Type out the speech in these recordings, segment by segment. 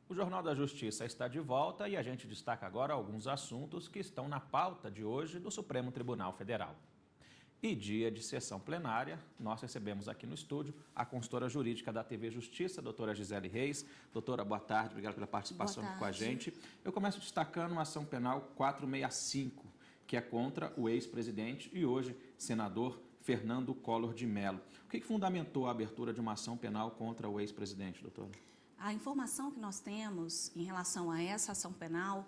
O Jornal da Justiça está de volta e a gente destaca agora alguns assuntos que estão na pauta de hoje do Supremo Tribunal Federal. E dia de sessão plenária, nós recebemos aqui no estúdio a consultora jurídica da TV Justiça, doutora Gisele Reis. Doutora, boa tarde, obrigado pela participação com a gente. Eu começo destacando uma ação penal 465, que é contra o ex-presidente e hoje senador Fernando Collor de Mello. O que fundamentou a abertura de uma ação penal contra o ex-presidente, doutora? A informação que nós temos em relação a essa ação penal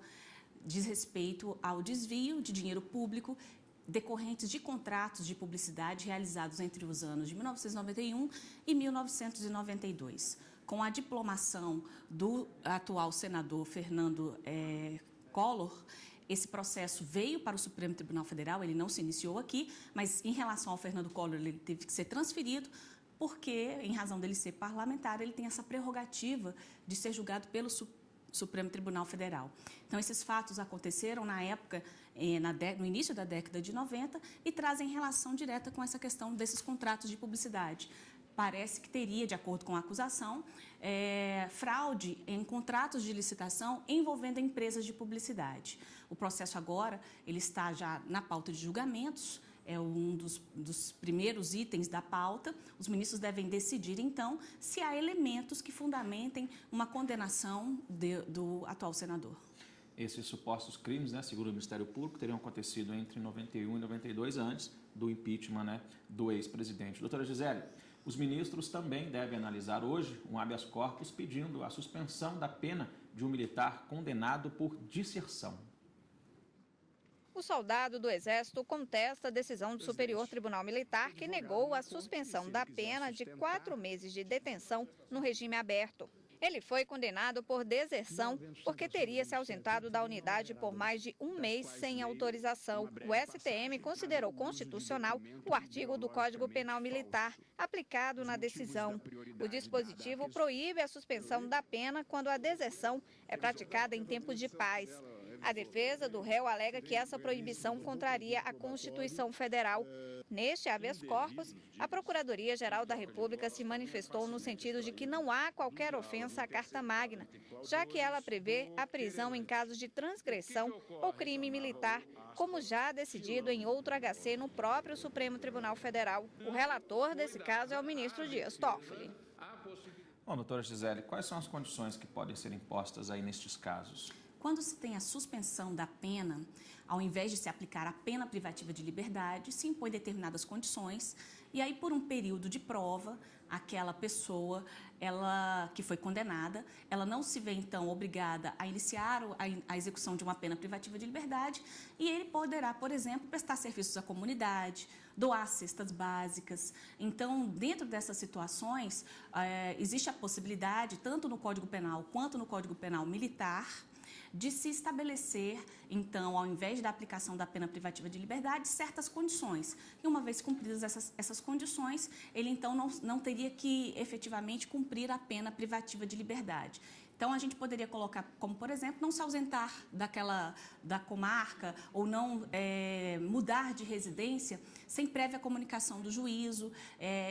diz respeito ao desvio de dinheiro público decorrentes de contratos de publicidade realizados entre os anos de 1991 e 1992. Com a diplomação do atual senador Fernando Collor, esse processo veio para o Supremo Tribunal Federal, ele não se iniciou aqui, mas em relação ao Fernando Collor, ele teve que ser transferido, porque, em razão dele ser parlamentar, ele tem essa prerrogativa de ser julgado pelo Supremo Tribunal Federal. Então, esses fatos aconteceram na época, no início da década de 90, e trazem relação direta com essa questão desses contratos de publicidade. Parece que teria, de acordo com a acusação, fraude em contratos de licitação envolvendo empresas de publicidade. O processo agora ele está já na pauta de julgamentos, é um dos primeiros itens da pauta. Os ministros devem decidir, então, se há elementos que fundamentem uma condenação do atual senador. Esses supostos crimes, segundo o Ministério Público, teriam acontecido entre 91 e 92, antes do impeachment do ex-presidente. Doutora Gisele, os ministros também devem analisar hoje um habeas corpus pedindo a suspensão da pena de um militar condenado por deserção. O soldado do Exército contesta a decisão do Superior Tribunal Militar que negou a suspensão da pena de 4 meses de detenção no regime aberto. Ele foi condenado por deserção porque teria se ausentado da unidade por mais de um mês sem autorização. O STM considerou constitucional o artigo do Código Penal Militar aplicado na decisão. O dispositivo proíbe a suspensão da pena quando a deserção é praticada em tempo de paz. A defesa do réu alega que essa proibição contraria a Constituição Federal. Neste habeas corpus, a Procuradoria-Geral da República se manifestou no sentido de que não há qualquer ofensa à Carta Magna, já que ela prevê a prisão em casos de transgressão ou crime militar, como já decidido em outro HC no próprio Supremo Tribunal Federal. O relator desse caso é o ministro Dias Toffoli. Bom, doutora Gisele, quais são as condições que podem ser impostas aí nestes casos? Quando se tem a suspensão da pena, ao invés de se aplicar a pena privativa de liberdade, se impõe determinadas condições e aí por um período de prova, aquela pessoa que foi condenada, ela não se vê então obrigada a iniciar a execução de uma pena privativa de liberdade e ele poderá, por exemplo, prestar serviços à comunidade, doar cestas básicas. Então, dentro dessas situações, existe a possibilidade, tanto no Código Penal quanto no Código Penal Militar, de se estabelecer, então, ao invés da aplicação da pena privativa de liberdade, certas condições. E uma vez cumpridas essas condições, ele então não teria que efetivamente cumprir a pena privativa de liberdade. Então, a gente poderia colocar como, por exemplo, não se ausentar da comarca ou não mudar de residência sem prévia comunicação do juízo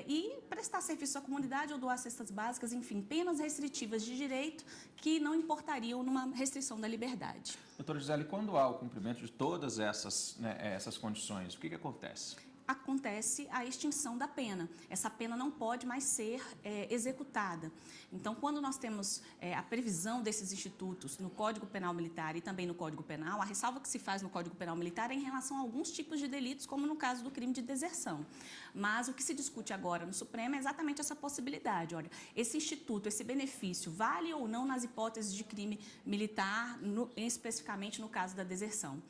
e prestar serviço à comunidade ou doar cestas básicas, enfim, penas restritivas de direito que não importariam numa restrição da liberdade. Doutora Gisele, quando há o cumprimento de todas essas condições, o que acontece? Acontece a extinção da pena. Essa pena não pode mais ser executada. Então, quando nós temos a previsão desses institutos no Código Penal Militar e também no Código Penal, a ressalva que se faz no Código Penal Militar é em relação a alguns tipos de delitos, como no caso do crime de deserção. Mas o que se discute agora no Supremo é exatamente essa possibilidade. Olha, esse instituto, esse benefício, vale ou não nas hipóteses de crime militar, especificamente no caso da deserção.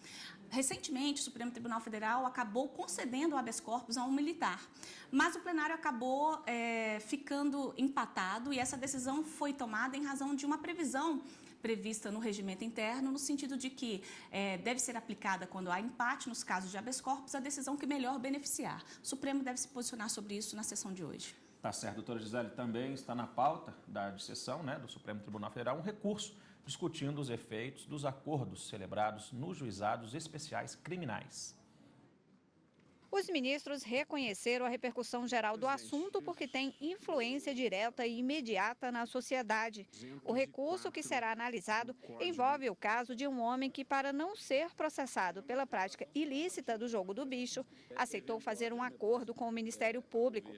Recentemente, o Supremo Tribunal Federal acabou concedendo o habeas corpus a um militar, mas o plenário acabou ficando empatado e essa decisão foi tomada em razão de uma previsão prevista no regimento interno, no sentido de que deve ser aplicada quando há empate nos casos de habeas corpus a decisão que melhor beneficiar. O Supremo deve se posicionar sobre isso na sessão de hoje. Tá certo, doutora Gisele, também está na pauta da sessão do Supremo Tribunal Federal um recurso discutindo os efeitos dos acordos celebrados nos juizados especiais criminais. Os ministros reconheceram a repercussão geral do assunto porque tem influência direta e imediata na sociedade. O recurso que será analisado envolve o caso de um homem que, para não ser processado pela prática ilícita do jogo do bicho, aceitou fazer um acordo com o Ministério Público.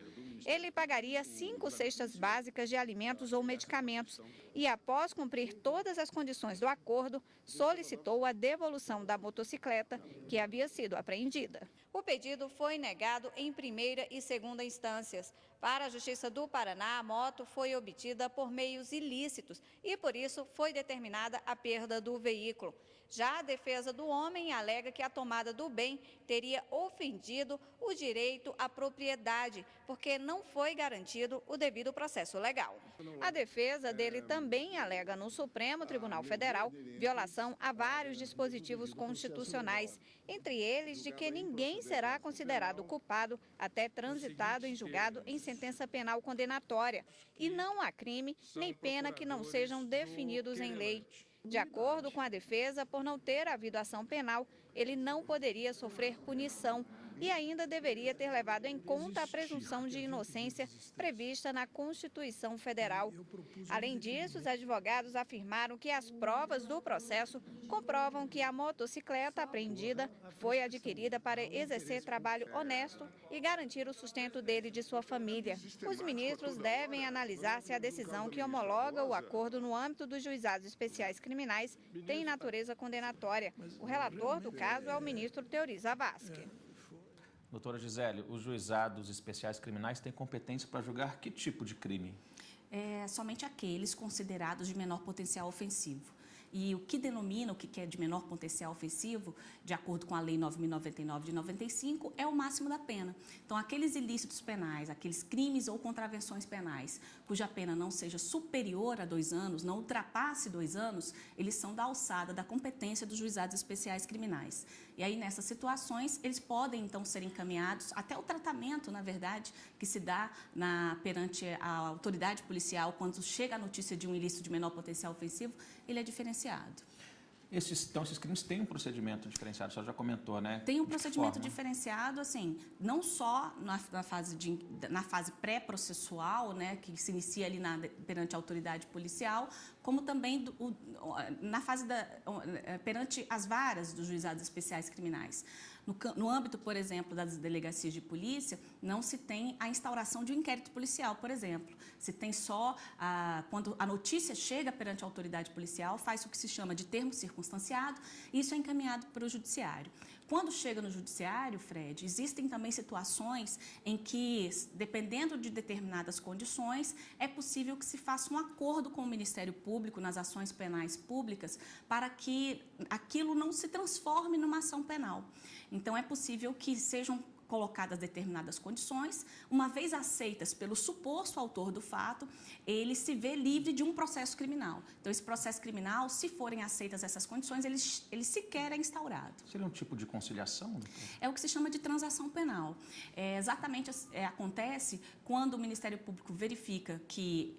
Ele pagaria 5 cestas básicas de alimentos ou medicamentos e, após cumprir todas as condições do acordo, solicitou a devolução da motocicleta que havia sido apreendida. O pedido foi negado em primeira e segunda instâncias. Para a Justiça do Paraná, a moto foi obtida por meios ilícitos e, por isso, foi determinada a perda do veículo. Já a defesa do homem alega que a tomada do bem teria ofendido o direito à propriedade, porque não foi garantido o devido processo legal. A defesa dele também alega no Supremo Tribunal Federal violação a vários dispositivos constitucionais, entre eles de que ninguém será considerado culpado até transitado em julgado em sentença penal condenatória, e não há crime nem pena que não sejam definidos em lei. De acordo com a defesa, por não ter havido ação penal, ele não poderia sofrer punição e ainda deveria ter levado em conta a presunção de inocência prevista na Constituição Federal. Além disso, os advogados afirmaram que as provas do processo comprovam que a motocicleta apreendida foi adquirida para exercer trabalho honesto e garantir o sustento dele e de sua família. Os ministros devem analisar se a decisão que homologa o acordo no âmbito dos juizados especiais criminais tem natureza condenatória. O relator do caso é o ministro Teori Zavascki. Doutora Gisele, os juizados especiais criminais têm competência para julgar que tipo de crime? Somente aqueles considerados de menor potencial ofensivo. E o que denomina o que é de menor potencial ofensivo, de acordo com a Lei 9.099 de 95, é o máximo da pena. Então, aqueles ilícitos penais, aqueles crimes ou contravenções penais, cuja pena não seja superior a 2 anos, não ultrapasse 2 anos, eles são da alçada da competência dos juizados especiais criminais. E aí, nessas situações, eles podem, então, ser encaminhados, até o tratamento, na verdade, que se dá perante a autoridade policial, quando chega a notícia de um ilícito de menor potencial ofensivo, ele é diferenciado. Esses crimes têm um procedimento diferenciado, a senhora já comentou, né? Tem um procedimento diferenciado, assim, não só na fase pré-processual, né, que se inicia ali perante a autoridade policial, como também perante as varas dos juizados especiais criminais. No âmbito, por exemplo, das delegacias de polícia, não se tem a instauração de um inquérito policial, por exemplo. Se tem só, quando a notícia chega perante a autoridade policial, faz o que se chama de termo circunstanciado, e isso é encaminhado para o judiciário. Quando chega no judiciário, Fred, existem também situações em que, dependendo de determinadas condições, é possível que se faça um acordo com o Ministério Público nas ações penais públicas para que aquilo não se transforme numa ação penal. Então, é possível que sejam colocadas determinadas condições, uma vez aceitas pelo suposto autor do fato, ele se vê livre de um processo criminal. Então, esse processo criminal, se forem aceitas essas condições, ele sequer é instaurado. Seria um tipo de conciliação? É o que se chama de transação penal. Acontece quando o Ministério Público verifica que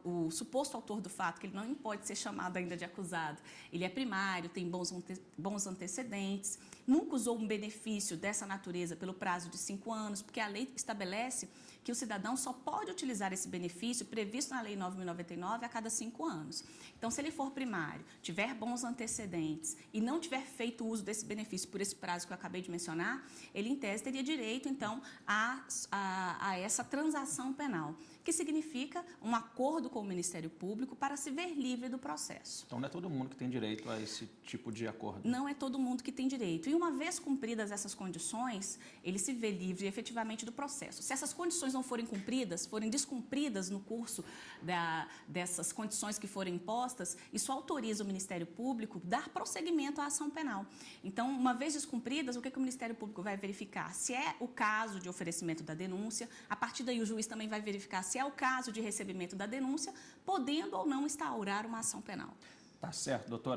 o suposto autor do fato, que ele não pode ser chamado ainda de acusado, ele é primário, tem bons antecedentes, nunca usou um benefício dessa natureza pelo prazo de 5 anos, porque a lei estabelece que o cidadão só pode utilizar esse benefício previsto na Lei 9.099 a cada 5 anos. Então, se ele for primário, tiver bons antecedentes e não tiver feito uso desse benefício por esse prazo que eu acabei de mencionar, ele, em tese, teria direito, então, a essa transação penal, que significa um acordo com o Ministério Público para se ver livre do processo. Então, não é todo mundo que tem direito a esse tipo de acordo? Não é todo mundo que tem direito. E uma vez cumpridas essas condições, ele se vê livre efetivamente do processo. Se essas condições não forem cumpridas, forem descumpridas no curso dessas condições que forem impostas, isso autoriza o Ministério Público a dar prosseguimento à ação penal. Então, uma vez descumpridas, o que o Ministério Público vai verificar? Se é o caso de oferecimento da denúncia, a partir daí o juiz também vai verificar se é o caso de recebimento da denúncia, podendo ou não instaurar uma ação penal. Tá certo, doutora.